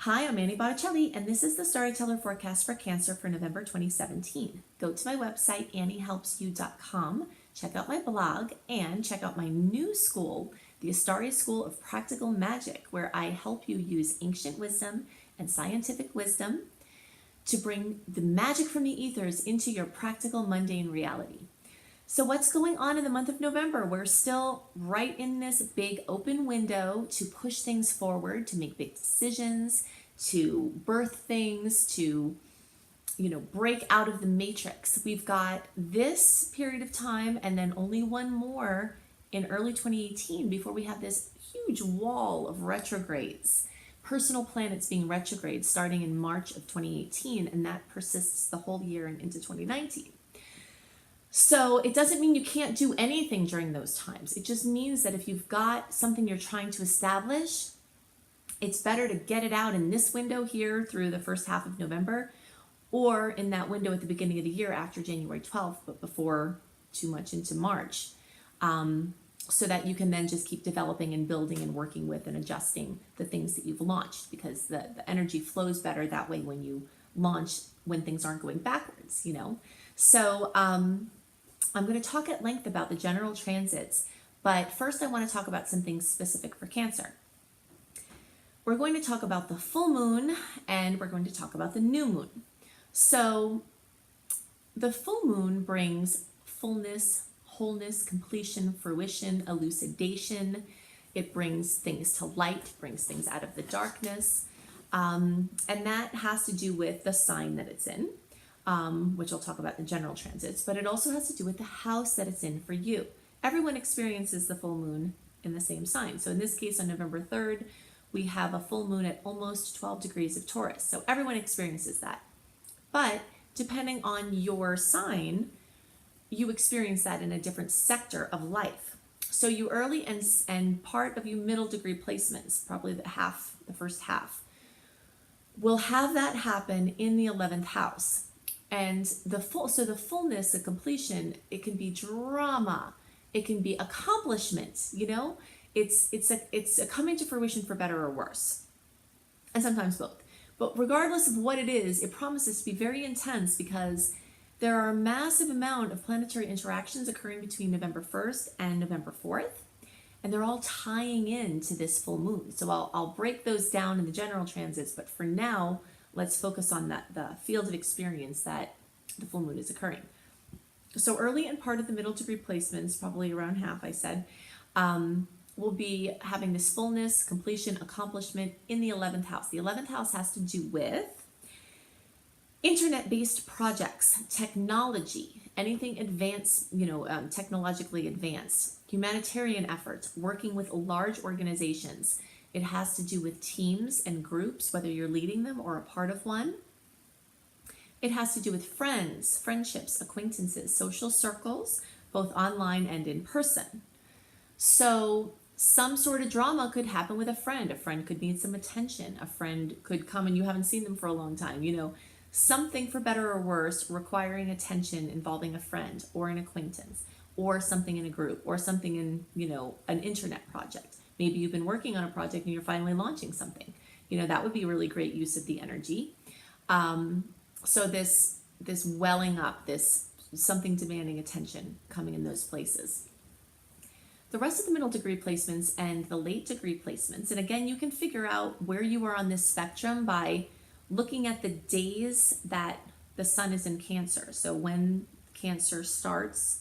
Hi, I'm Annie Botticelli, and this is the Storyteller Forecast for Cancer for November 2017. Go to my website, anniehelpsyou.com, check out my blog, and check out my new school, the Astaria School of Practical Magic, where I help you use ancient wisdom and scientific wisdom to bring the magic from the ethers into your practical, mundane reality. So what's going on in the month of November? We're still right in this big open window to push things forward, to make big decisions, to birth things, to break out of the matrix. We've got this period of time and then only one more in early 2018 before we have this huge wall of retrogrades. Personal planets being retrograde starting in March of 2018, and that persists the whole year and into 2019. So it doesn't mean you can't do anything during those times. It just means that if you've got something you're trying to establish, it's better to get it out in this window here through the first half of November, or in that window at the beginning of the year after January 12th, but before too much into March, so that you can then just keep developing and building and working with and adjusting the things that you've launched, because the energy flows better that way when you launch, when things aren't going backwards, So I'm going to talk at length about the general transits, but first I want to talk about some things specific for Cancer. We're going to talk about the full moon, and we're going to talk about the new moon. So the full moon brings fullness, wholeness, completion, fruition, elucidation. It brings things to light, brings things out of the darkness. And that has to do with the sign that it's in, which I'll talk about in the general transits, but it also has to do with the house that it's in for you. Everyone experiences the full moon in the same sign. So in this case, on November 3rd, we have a full moon at almost 12 degrees of Taurus. So everyone experiences that. But depending on your sign, you experience that in a different sector of life. So you early and part of you middle degree placements, probably the first half, will have that happen in the 11th house. And the fullness, the completion, it can be drama, it can be accomplishment, it's a coming to fruition for better or worse, and sometimes both. But regardless of what it is, it promises to be very intense because there are a massive amount of planetary interactions occurring between November 1st and November 4th, and they're all tying in to this full moon. So I'll break those down in the general transits, but for now, let's focus on the field of experience that the full moon is occurring. So early and part of the middle degree placements, probably around half, I said, will be having this fullness, completion, accomplishment in the 11th house. The 11th house has to do with internet-based projects, technology, anything advanced, technologically advanced, humanitarian efforts, working with large organizations. It has to do with teams and groups, whether you're leading them or a part of one. It has to do with friends, friendships, acquaintances, social circles, both online and in person. So some sort of drama could happen with a friend. A friend could need some attention. A friend could come and you haven't seen them for a long time. Something for better or worse requiring attention involving a friend or an acquaintance or something in a group or something in, an internet project. Maybe you've been working on a project and you're finally launching something. That would be a really great use of the energy. So this welling up, this something demanding attention coming in those places. The rest of the middle degree placements and the late degree placements, and again, you can figure out where you are on this spectrum by looking at the days that the sun is in Cancer. So when Cancer starts,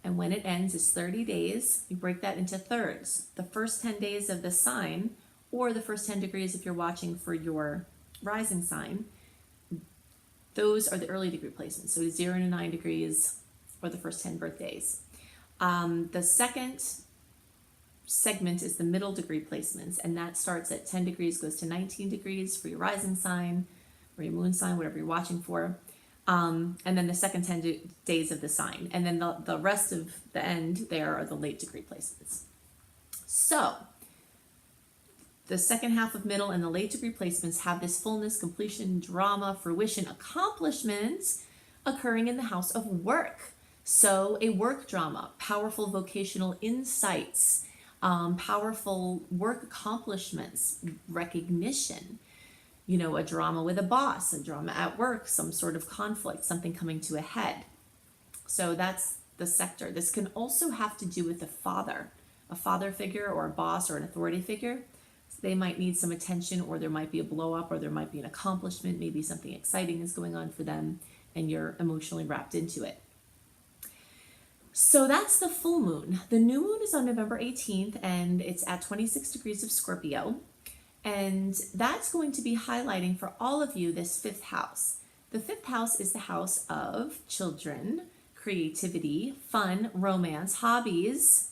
and when it ends is 30 days. You break that into thirds. The first 10 days of the sign, or the first 10 degrees if you're watching for your rising sign, those are the early degree placements. So 0 to 9 degrees, or the first 10 birthdays. The second segment is the middle degree placements, and that starts at 10 degrees, goes to 19 degrees for your rising sign, or your moon sign, whatever you're watching for. And then the second 10 days of the sign. And then the rest of the end there are the late degree placements. So the second half of middle and the late degree placements have this fullness, completion, drama, fruition, accomplishment occurring in the house of work. So a work drama, powerful vocational insights, powerful work accomplishments, recognition. a drama with a boss, a drama at work, some sort of conflict, something coming to a head. So that's the sector. This can also have to do with a father figure or a boss or an authority figure. So they might need some attention, or there might be a blow up, or there might be an accomplishment, maybe something exciting is going on for them and you're emotionally wrapped into it. So that's the full moon. The new moon is on November 18th and it's at 26 degrees of Scorpio. And that's going to be highlighting for all of you this fifth house. The fifth house is the house of children, creativity, fun, romance, hobbies.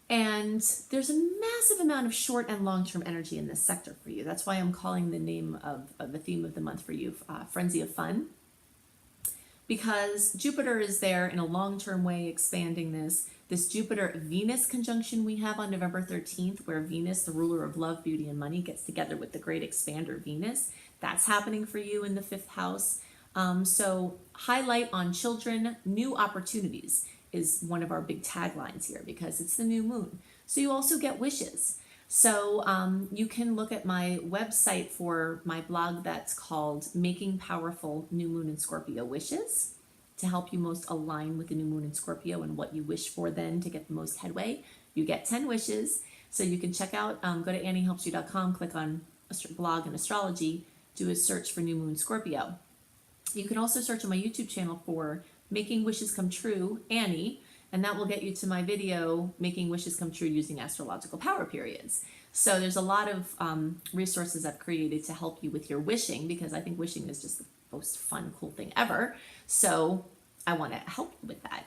And there's a massive amount of short and long-term energy in this sector for you. That's why I'm calling the name of the theme of the month for you, Frenzy of Fun. Because Jupiter is there in a long-term way expanding this Jupiter-Venus conjunction we have on November 13th, where Venus, the ruler of love, beauty, and money, gets together with the great expander Venus. That's happening for you in the fifth house. So highlight on children, new opportunities is one of our big taglines here because it's the new moon. So you also get wishes. So you can look at my website for my blog that's called Making Powerful New Moon and Scorpio Wishes, to help you most align with the new moon in Scorpio and what you wish for then to get the most headway. You get 10 wishes. So you can check out, go to anniehelpsyou.com, click on blog and astrology, do a search for new moon Scorpio. You can also search on my YouTube channel for Making Wishes Come True, Annie, and that will get you to my video, Making Wishes Come True Using Astrological Power Periods. So there's a lot of resources I've created to help you with your wishing, because I think wishing is just the most fun, cool thing ever. So I want to help you with that.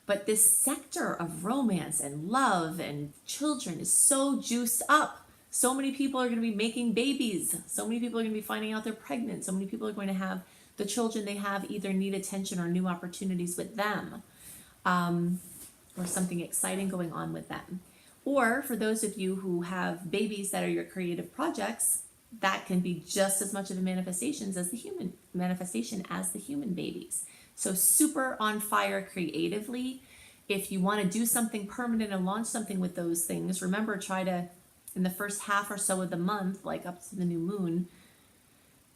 But this sector of romance and love and children is so juiced up. So many people are going to be making babies. So many people are going to be finding out they're pregnant. So many people are going to have the children they have either need attention or new opportunities with them. Or something exciting going on with them. Or for those of you who have babies that are your creative projects, that can be just as much of a manifestation as the human babies. So super on fire creatively. If you want to do something permanent and launch something with those things, remember, try to, in the first half or so of the month, like up to the new moon,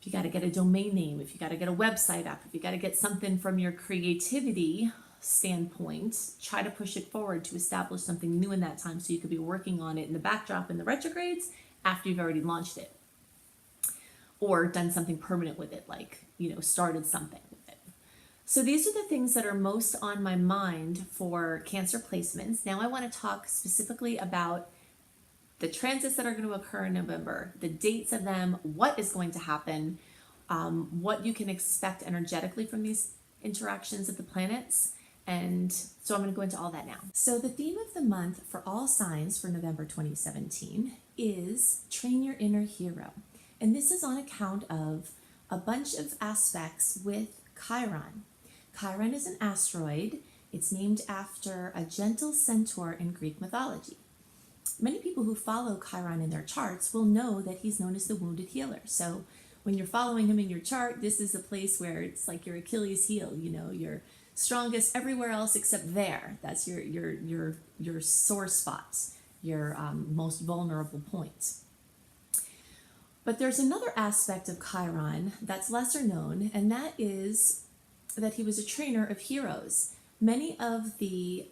if you got to get a domain name, if you got to get a website up, if you got to get something from your creativity standpoint, try to push it forward to establish something new in that time, so you could be working on it in the backdrop in the retrogrades after you've already launched it, or done something permanent with it, like started something with it. So these are the things that are most on my mind for Cancer placements. Now I want to talk specifically about the transits that are going to occur in November, the dates of them, what is going to happen, what you can expect energetically from these interactions of the planets. And so I'm going to go into all that now. So the theme of the month for all signs for November 2017 is Train Your Inner Hero. And this is on account of a bunch of aspects with Chiron. Chiron is an asteroid. It's named after a gentle centaur in Greek mythology. Many people who follow Chiron in their charts will know that he's known as the wounded healer. So when you're following him in your chart, this is a place where it's like your Achilles heel, you're strongest everywhere else except there. That's your sore spots, your most vulnerable points. But there's another aspect of Chiron that's lesser known, and that is that he was a trainer of heroes. Many of the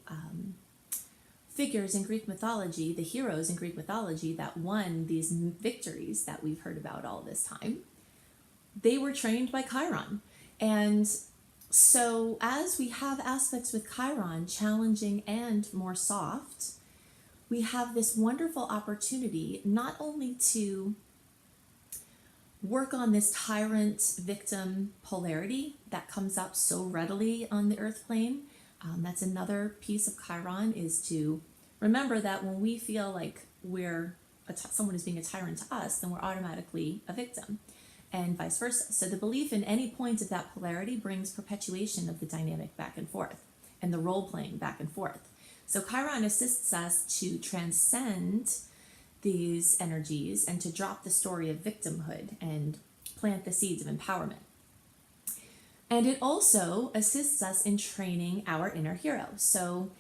figures in Greek mythology, the heroes in Greek mythology that won these victories that we've heard about all this time, they were trained by Chiron. And so as we have aspects with Chiron, challenging and more soft, we have this wonderful opportunity not only to work on this tyrant-victim polarity that comes up so readily on the earth plane. That's another piece of Chiron, is to remember that when we feel like someone is being a tyrant to us, then we're automatically a victim, and vice versa. So the belief in any point of that polarity brings perpetuation of the dynamic back and forth and the role-playing back and forth. So Chiron assists us to transcend these energies and to drop the story of victimhood and plant the seeds of empowerment. And it also assists us in training our inner hero. So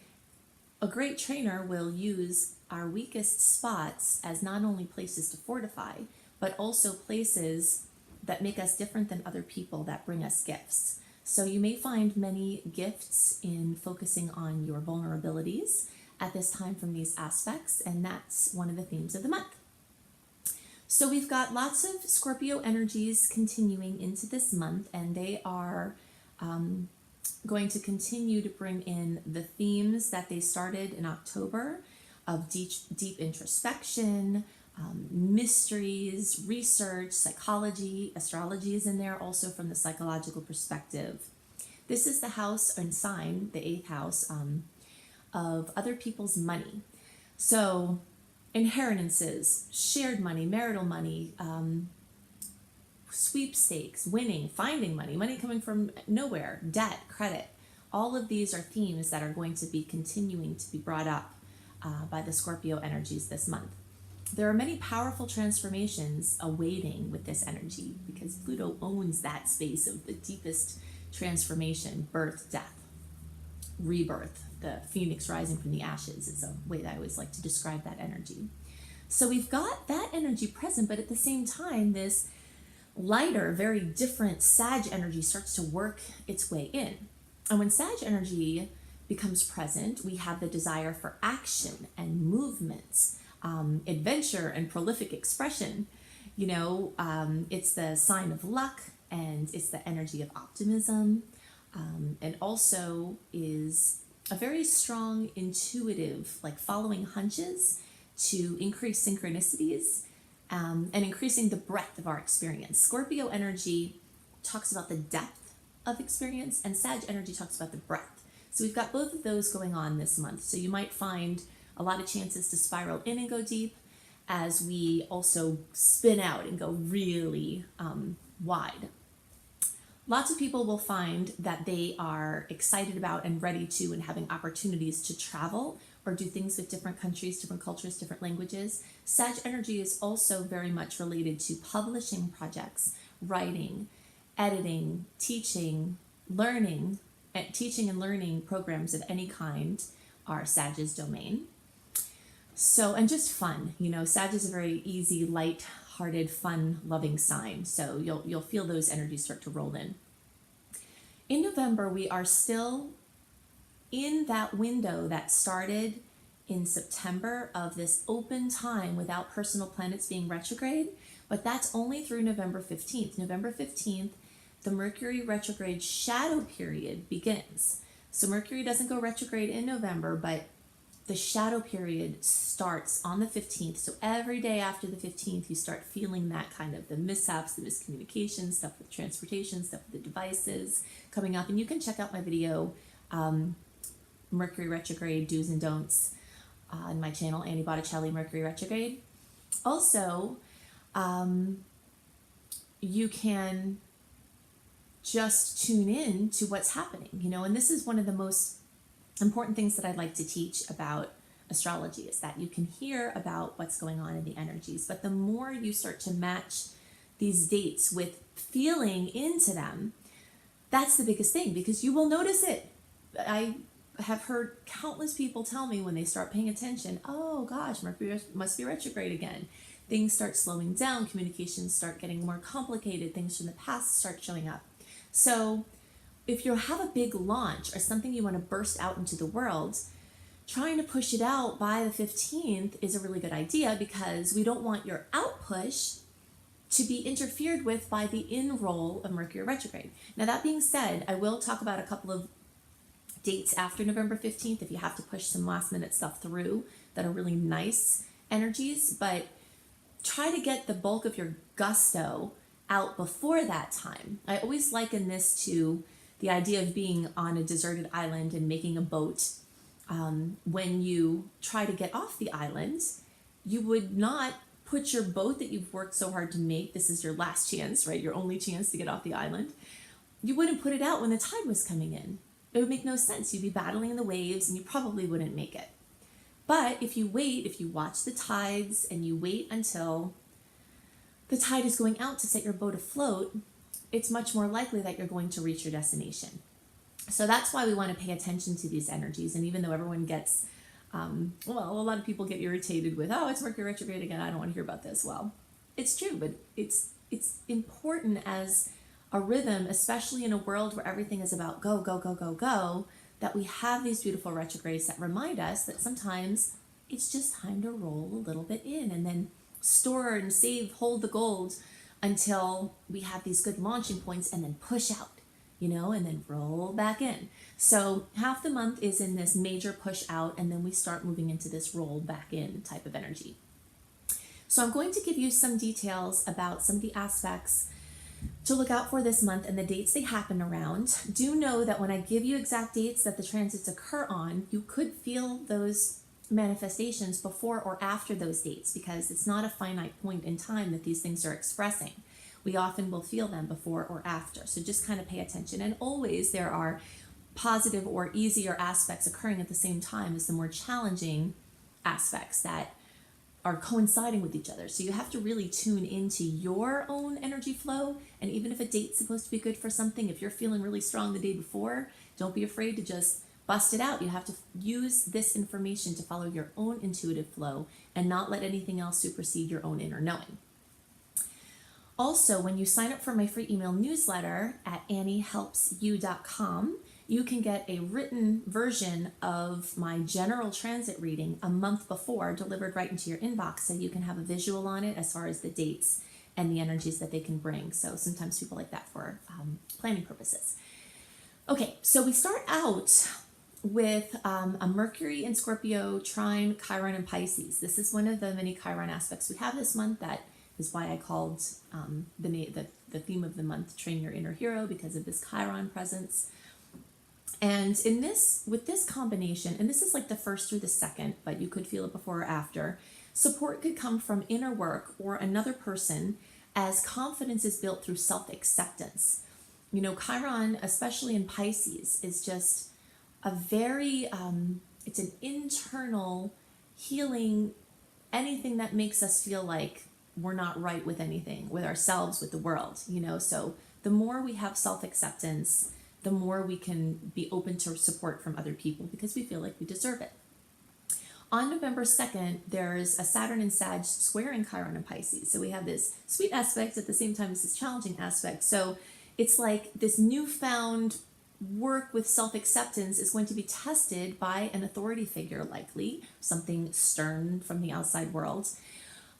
a great trainer will use our weakest spots as not only places to fortify, but also places that make us different than other people, that bring us gifts. So you may find many gifts in focusing on your vulnerabilities at this time from these aspects, and that's one of the themes of the month. So we've got lots of Scorpio energies continuing into this month, and they are going to continue to bring in the themes that they started in October of deep introspection, mysteries, research, psychology. Astrology is in there also from the psychological perspective. This is the house and sign, the 8th house, of other people's money. So inheritances, shared money, marital money, sweepstakes, winning, finding money, money coming from nowhere, debt, credit. All of these are themes that are going to be continuing to be brought up by the Scorpio energies this month. There are many powerful transformations awaiting with this energy because Pluto owns that space of the deepest transformation, birth, death, rebirth. The phoenix rising from the ashes is a way that I always like to describe that energy. So we've got that energy present, but at the same time, this lighter, very different Sag energy starts to work its way in. And when Sag energy becomes present, we have the desire for action and movement, adventure and prolific expression. It's the sign of luck, and it's the energy of optimism, and also is a very strong intuitive, like following hunches to increase synchronicities, and increasing the breadth of our experience. Scorpio energy talks about the depth of experience, and Sag energy talks about the breadth. So we've got both of those going on this month. So you might find a lot of chances to spiral in and go deep, as we also spin out and go really wide. Lots of people will find that they are excited about and ready to and having opportunities to travel or do things with different countries, different cultures, different languages. Sag energy is also very much related to publishing projects, writing, editing, teaching, learning. Teaching and learning programs of any kind are Sag's domain. So, and just fun, Sag is a very easy, light-hearted, fun-loving sign. So you'll feel those energies start to roll in. In November, we are still in that window that started in September of this open time without personal planets being retrograde, but that's only through November 15th. November 15th, the Mercury retrograde shadow period begins. So Mercury doesn't go retrograde in November, but the shadow period starts on the 15th. So every day after the 15th, you start feeling that kind of the mishaps, the miscommunication, stuff with transportation, stuff with the devices coming up. And you can check out my video, Mercury retrograde do's and don'ts, on my channel, Annie Botticelli, Mercury retrograde. Also, you can just tune in to what's happening, and this is one of the most important things that I'd like to teach about astrology, is that you can hear about what's going on in the energies, but the more you start to match these dates with feeling into them, that's the biggest thing, because you will notice it. I have heard countless people tell me when they start paying attention, oh gosh, Mercury must be retrograde again. Things start slowing down, communications start getting more complicated, things from the past start showing up. So if you have a big launch or something you want to burst out into the world, trying to push it out by the 15th is a really good idea, because we don't want your out push to be interfered with by the in-roll of Mercury retrograde. Now, that being said, I will talk about a couple of dates after November 15th if you have to push some last minute stuff through that are really nice energies, but try to get the bulk of your gusto out before that time. I always liken this to the idea of being on a deserted island and making a boat. When you try to get off the island, you would not put your boat that you've worked so hard to make, this is your last chance, right? Your only chance to get off the island. You wouldn't put it out when the tide was coming in. It would make no sense. You'd be battling the waves and you probably wouldn't make it. But if you wait, if you watch the tides and you wait until the tide is going out to set your boat afloat, it's much more likely that you're going to reach your destination. So that's why we want to pay attention to these energies. And even though everyone gets, a lot of people get irritated with, oh, it's Mercury retrograde again, I don't want to hear about this. Well, It's true, but it's important as a rhythm, especially in a world where everything is about go, go, go, go, go, that we have these beautiful retrogrades that remind us that sometimes it's just time to roll a little bit in and then store and save, hold the gold until we have these good launching points and then push out, and then roll back in. So half the month is in this major push out, and then we start moving into this roll back in type of energy. So I'm going to give you some details about some of the aspects to look out for this month and the dates they happen around. Do know that when I give you exact dates that the transits occur on, you could feel those manifestations before or after those dates, because it's not a finite point in time that these things are expressing. We often will feel them before or after. So just kind of pay attention. And always there are positive or easier aspects occurring at the same time as the more challenging aspects that are coinciding with each other. So you have to really tune into your own energy flow. And even if a date's supposed to be good for something, if you're feeling really strong the day before, don't be afraid to just bust it out. You have to use this information to follow your own intuitive flow and not let anything else supersede your own inner knowing. Also, when you sign up for my free email newsletter at anniehelpsyou.com, you can get a written version of my general transit reading a month before, delivered right into your inbox, so you can have a visual on it as far as the dates and the energies that they can bring. So sometimes people like that for planning purposes. Okay, so we start out with a Mercury in Scorpio, trine Chiron and Pisces. This is one of the many Chiron aspects we have this month. That is why I called the theme of the month Train Your Inner Hero, because of this Chiron presence. And with this combination, and this is like the first through the second, but you could feel it before or after, support could come from inner work or another person as confidence is built through self-acceptance. Chiron, especially in Pisces, is just a very, it's an internal healing, anything that makes us feel like we're not right with anything, with ourselves, with the world, So the more we have self-acceptance, the more we can be open to support from other people because we feel like we deserve it. On November 2nd, there's a Saturn and Sag squaring Chiron and Pisces. So we have this sweet aspect at the same time as this challenging aspect. So it's like this newfound work with self-acceptance is going to be tested by an authority figure, likely something stern from the outside world.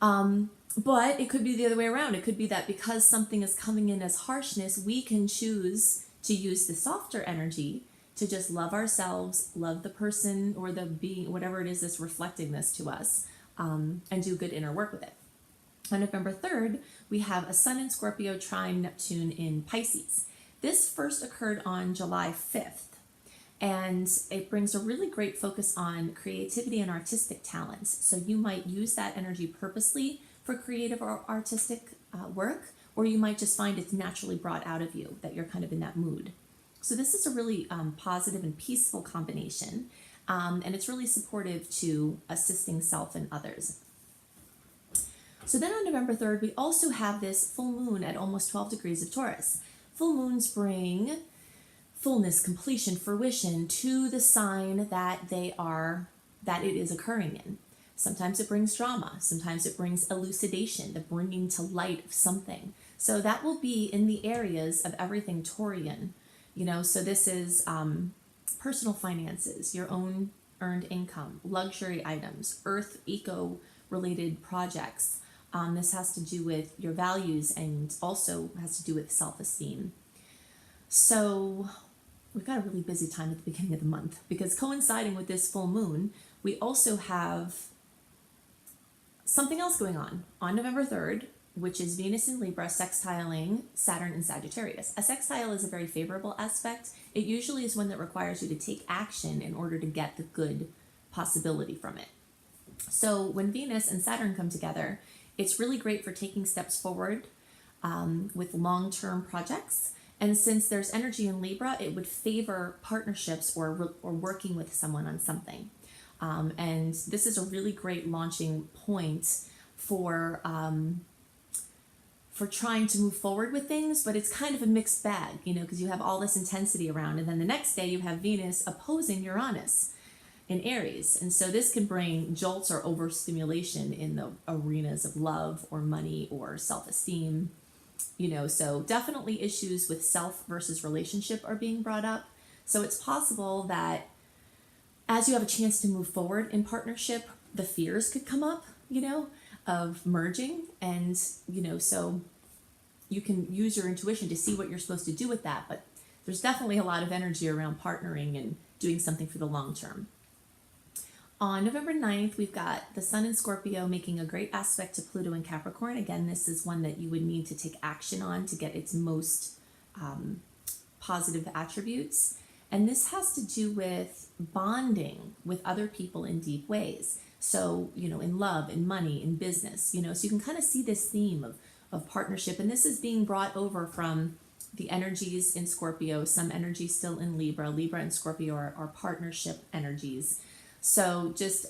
But it could be the other way around. It could be that because something is coming in as harshness, we can choose to use the softer energy to just love ourselves, love the person or the being, whatever it is that's reflecting this to us, and do good inner work with it. On November 3rd, we have a Sun in Scorpio trine Neptune in Pisces. This first occurred on July 5th, and it brings a really great focus on creativity and artistic talents. So you might use that energy purposely for creative or artistic work, or you might just find it's naturally brought out of you, that you're kind of in that mood. So this is a really positive and peaceful combination, and it's really supportive to assisting self and others. So then on November 3rd, we also have this full moon at almost 12 degrees of Taurus. Full moons bring fullness, completion, fruition to the sign that it is occurring in. Sometimes it brings drama. Sometimes it brings elucidation, the bringing to light of something. So that will be in the areas of everything Taurian, so this is personal finances, your own earned income, luxury items, earth, eco-related projects. This has to do with your values and also has to do with self-esteem. So we've got a really busy time at the beginning of the month because coinciding with this full moon, we also have something else going on November 3rd, which is Venus in Libra sextiling Saturn in Sagittarius. A sextile is a very favorable aspect. It usually is one that requires you to take action in order to get the good possibility from it. So when Venus and Saturn come together, it's really great for taking steps forward with long-term projects. And since there's energy in Libra, it would favor partnerships or working with someone on something. And this is a really great launching point for trying to move forward with things, but it's kind of a mixed bag, because you have all this intensity around, and then the next day you have Venus opposing Uranus in Aries. And so this can bring jolts or overstimulation in the arenas of love or money or self-esteem. So definitely issues with self versus relationship are being brought up. So it's possible that as you have a chance to move forward in partnership, the fears could come up, of merging. And, so you can use your intuition to see what you're supposed to do with that. But there's definitely a lot of energy around partnering and doing something for the long term. On November 9th, we've got the Sun in Scorpio making a great aspect to Pluto in Capricorn. Again, this is one that you would need to take action on to get its most positive attributes. And this has to do with bonding with other people in deep ways. So, in love, in money, in business, so you can kind of see this theme of partnership. And this is being brought over from the energies in Scorpio, some energies still in Libra. Libra and Scorpio are partnership energies. So just,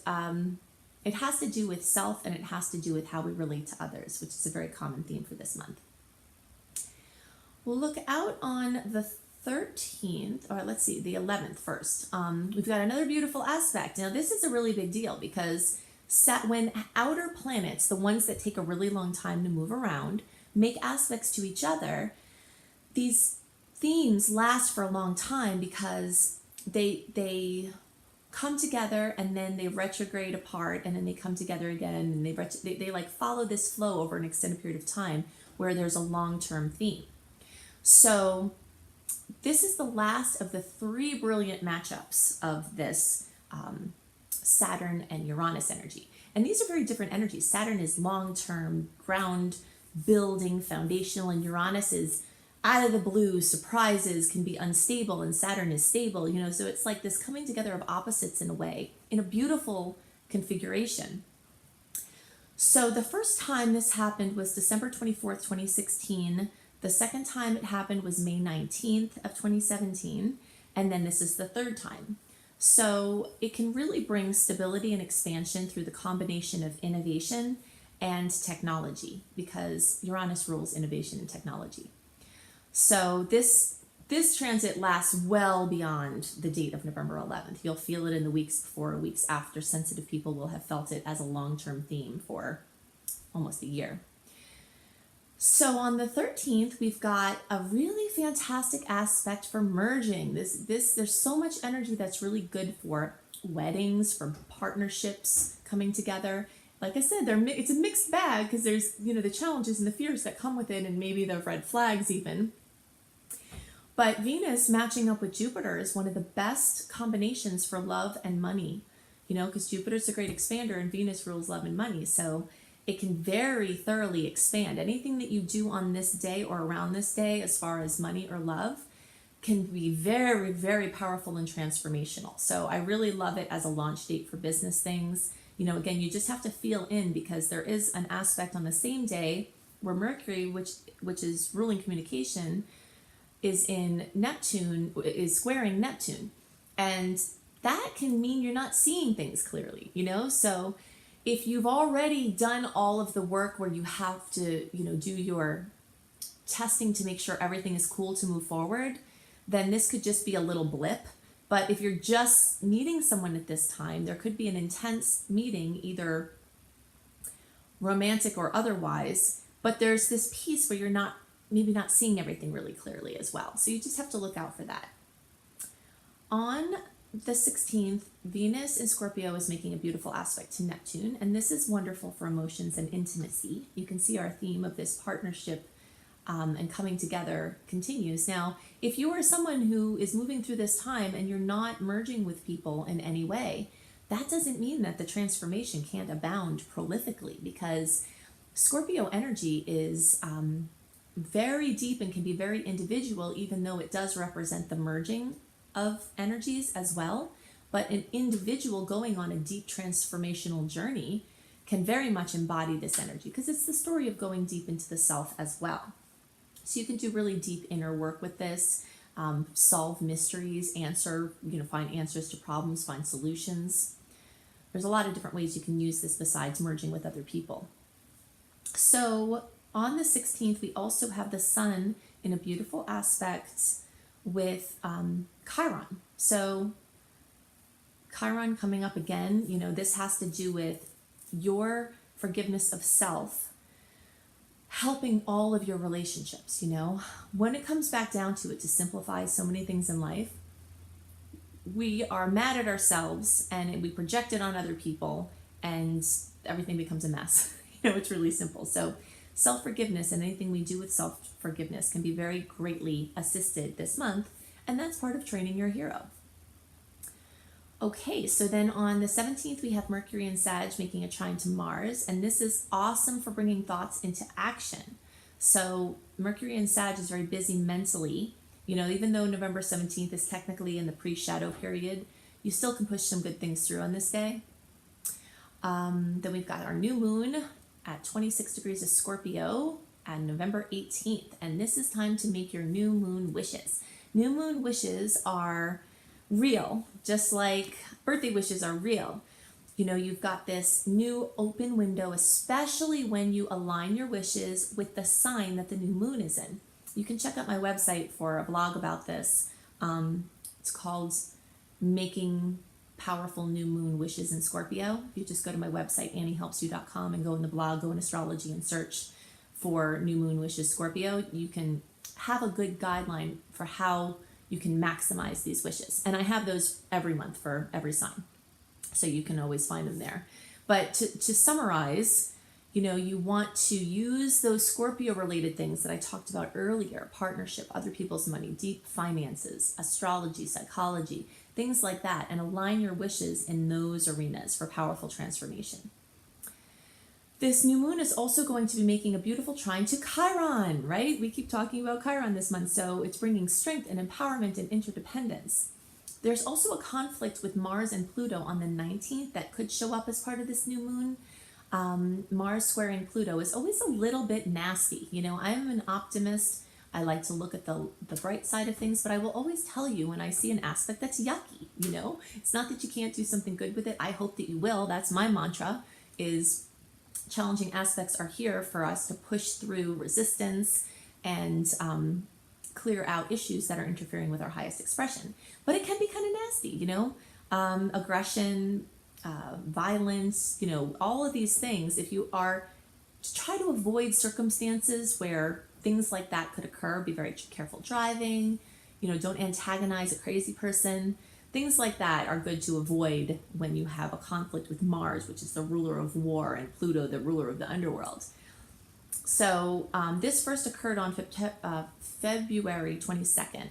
it has to do with self, and it has to do with how we relate to others, which is a very common theme for this month. We'll look out on the 13th, or let's see, the 11th first. We've got another beautiful aspect. Now, this is a really big deal because when outer planets, the ones that take a really long time to move around, make aspects to each other, these themes last for a long time because they come together and then they retrograde apart and then they come together again, and they like follow this flow over an extended period of time where there's a long-term theme. So this is the last of the 3 brilliant matchups of this Saturn and Uranus energy. And these are very different energies. Saturn is long-term, ground building, foundational, and Uranus is out of the blue, surprises, can be unstable, and Saturn is stable, so it's like this coming together of opposites in a way, in a beautiful configuration. So the first time this happened was December 24th, 2016. The second time it happened was May 19th of 2017. And then this is the third time. So it can really bring stability and expansion through the combination of innovation and technology, because Uranus rules innovation and technology. So this transit lasts well beyond the date of November 11th. You'll feel it in the weeks before or weeks after. Sensitive people will have felt it as a long-term theme for almost a year. So on the 13th, we've got a really fantastic aspect for merging. There's so much energy that's really good for weddings, for partnerships coming together. Like I said, it's a mixed bag because there's, the challenges and the fears that come with it, and maybe the red flags even. But Venus matching up with Jupiter is one of the best combinations for love and money, because Jupiter's a great expander and Venus rules love and money. So it can very thoroughly expand. Anything that you do on this day or around this day, as far as money or love, can be very, very powerful and transformational. So I really love it as a launch date for business things. Again, you just have to feel in, because there is an aspect on the same day where Mercury, which is ruling communication, is in Neptune, is squaring Neptune. And that can mean you're not seeing things clearly, So if you've already done all of the work where you have to, do your testing to make sure everything is cool to move forward, then this could just be a little blip. But if you're just meeting someone at this time, there could be an intense meeting, either romantic or otherwise, but there's this piece where you're maybe not seeing everything really clearly as well. So you just have to look out for that. On the 16th, Venus in Scorpio is making a beautiful aspect to Neptune, and this is wonderful for emotions and intimacy. You can see our theme of this partnership and coming together continues. Now, if you are someone who is moving through this time and you're not merging with people in any way, that doesn't mean that the transformation can't abound prolifically, because Scorpio energy is very deep and can be very individual, even though it does represent the merging of energies as well. But an individual going on a deep transformational journey can very much embody this energy, because it's the story of going deep into the self as well. So you can do really deep inner work with this, solve mysteries, find answers to problems, find solutions. There's a lot of different ways you can use this besides merging with other people. So on the 16th, we also have the Sun in a beautiful aspect with Chiron. So Chiron coming up again, this has to do with your forgiveness of self, helping all of your relationships. When it comes back down to it, to simplify so many things in life, we are mad at ourselves and we project it on other people, and everything becomes a mess. It's really simple. So self-forgiveness and anything we do with self-forgiveness can be very greatly assisted this month, and that's part of training your hero. Okay, so then on the 17th, we have Mercury in Sag making a trine to Mars, and this is awesome for bringing thoughts into action. So Mercury in Sag is very busy mentally. Even though November 17th is technically in the pre-shadow period, you still can push some good things through on this day. Then we've got our new moon at 26 degrees of Scorpio on November 18th, and this is time to make your new moon wishes. New moon wishes are real, just like birthday wishes are real. You've got this new open window, especially when you align your wishes with the sign that the new moon is in. You can check out my website for a blog about this. It's called Making Powerful New Moon Wishes in Scorpio. If you just go to my website, anniehelpsyou.com, and go in the blog, go in Astrology, and search for New Moon Wishes Scorpio, you can have a good guideline for how you can maximize these wishes. And I have those every month for every sign, so you can always find them there. But to summarize, you want to use those Scorpio related things that I talked about earlier: partnership, other people's money, deep finances, astrology, psychology, things like that, and align your wishes in those arenas for powerful transformation. This new moon is also going to be making a beautiful trine to Chiron, right? We keep talking about Chiron this month, so it's bringing strength and empowerment and interdependence. There's also a conflict with Mars and Pluto on the 19th that could show up as part of this new moon. Mars squaring Pluto is always a little bit nasty. I'm an optimist. I like to look at the bright side of things, but I will always tell you when I see an aspect that's yucky. It's not that you can't do something good with it. I hope that you will. That's my mantra, is challenging aspects are here for us to push through resistance and clear out issues that are interfering with our highest expression. But it can be kind of nasty, aggression, violence, all of these things. If you are to try to avoid circumstances where things like that could occur, be very careful driving, don't antagonize a crazy person. Things like that are good to avoid when you have a conflict with Mars, which is the ruler of war, and Pluto, the ruler of the underworld. So this first occurred on February 22nd,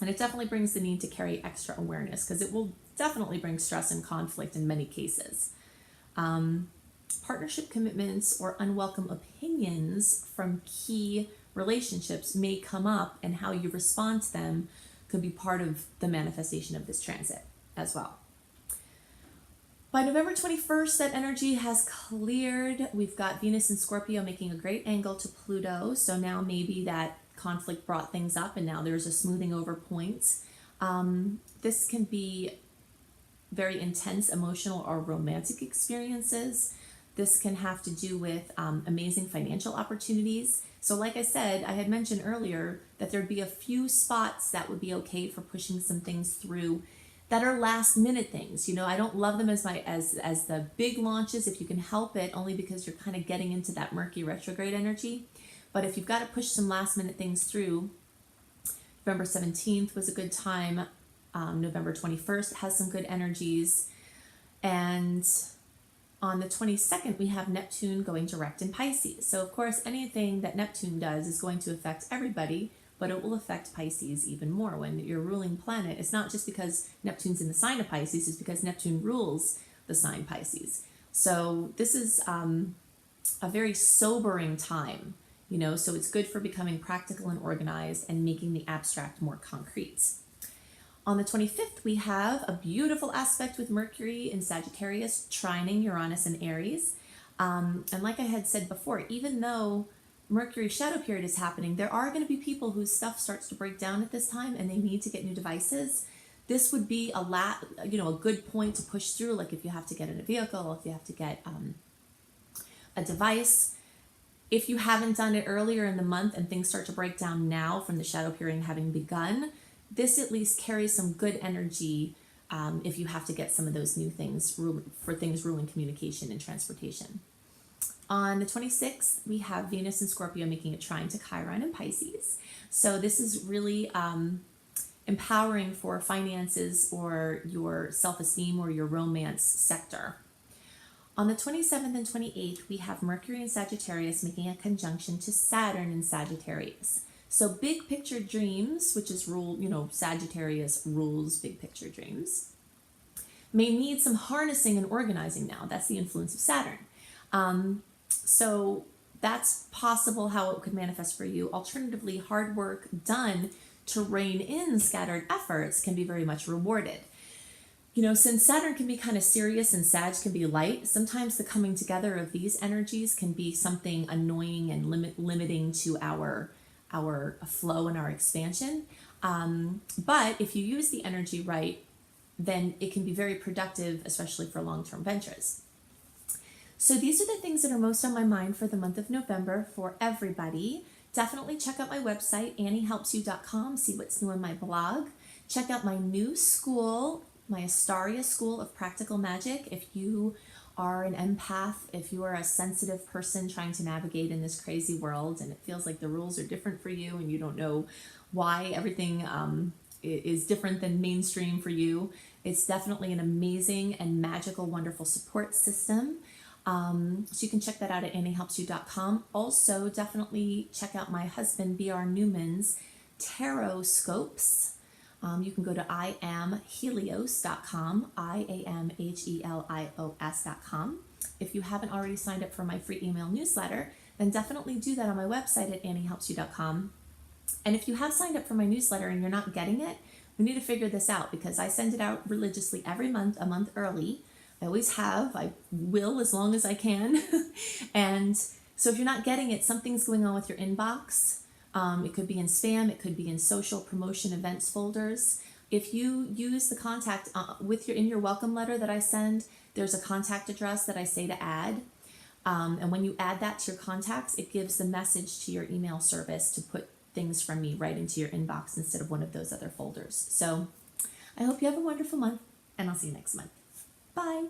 and it definitely brings the need to carry extra awareness, because it will definitely bring stress and conflict in many cases. Partnership commitments or unwelcome opinions from key relationships may come up, and how you respond to them could be part of the manifestation of this transit as well. By November 21st, that energy has cleared. We've got Venus in Scorpio making a great angle to Pluto. So now maybe that conflict brought things up, and now there's a smoothing over point. This can be very intense emotional or romantic experiences. This can have to do with amazing financial opportunities. So like I said, I had mentioned earlier that there'd be a few spots that would be okay for pushing some things through that are last minute things. I don't love them as the big launches if you can help it, only because you're kind of getting into that murky retrograde energy. But if you've got to push some last minute things through, November 17th was a good time. November 21st has some good energies. And on the 22nd, we have Neptune going direct in Pisces. So, of course, anything that Neptune does is going to affect everybody, but it will affect Pisces even more. When your ruling planet, it's not just because Neptune's in the sign of Pisces, it's because Neptune rules the sign Pisces. So this is a very sobering time, so it's good for becoming practical and organized and making the abstract more concrete. On the 25th, we have a beautiful aspect with Mercury in Sagittarius, trining Uranus in Aries. And like I had said before, even though Mercury's shadow period is happening, there are going to be people whose stuff starts to break down at this time and they need to get new devices. This would be a good point to push through, like if you have to get in a vehicle, if you have to get a device. If you haven't done it earlier in the month and things start to break down now from the shadow period having begun, this at least carries some good energy if you have to get some of those new things for things ruling communication and transportation. On the 26th, we have Venus and Scorpio making a trine to Chiron and Pisces. So this is really empowering for finances or your self-esteem or your romance sector. On the 27th and 28th, we have Mercury and Sagittarius making a conjunction to Saturn in Sagittarius. So big picture dreams, which is Sagittarius rules big picture dreams, may need some harnessing and organizing now. That's the influence of Saturn. So that's possible how it could manifest for you. Alternatively, hard work done to rein in scattered efforts can be very much rewarded. Since Saturn can be kind of serious and Sag can be light, sometimes the coming together of these energies can be something annoying and limiting to our flow and our expansion. But if you use the energy right, then it can be very productive, especially for long-term ventures. So these are the things that are most on my mind for the month of November for everybody. Definitely check out my website, anniehelpsyou.com, see what's new on my blog. Check out my new school, my Astaria School of Practical Magic. If you are an empath, if you are a sensitive person trying to navigate in this crazy world and it feels like the rules are different for you and you don't know why everything is different than mainstream for you, it's definitely an amazing and magical, wonderful support system. So you can check that out at anniehelpsyou.com. Also, definitely check out my husband, B.R. Newman's Tarot Scopes. You can go to iamhelios.com, iamhelios.com. If you haven't already signed up for my free email newsletter, then definitely do that on my website at anniehelpsyou.com. And if you have signed up for my newsletter and you're not getting it, we need to figure this out because I send it out religiously every month, a month early. I always have, I will as long as I can. And so if you're not getting it, something's going on with your inbox. It could be in spam, it could be in social promotion events folders. If you use the contact in your welcome letter that I send, there's a contact address that I say to add. And when you add that to your contacts, it gives the message to your email service to put things from me right into your inbox instead of one of those other folders. So I hope you have a wonderful month and I'll see you next month. Bye.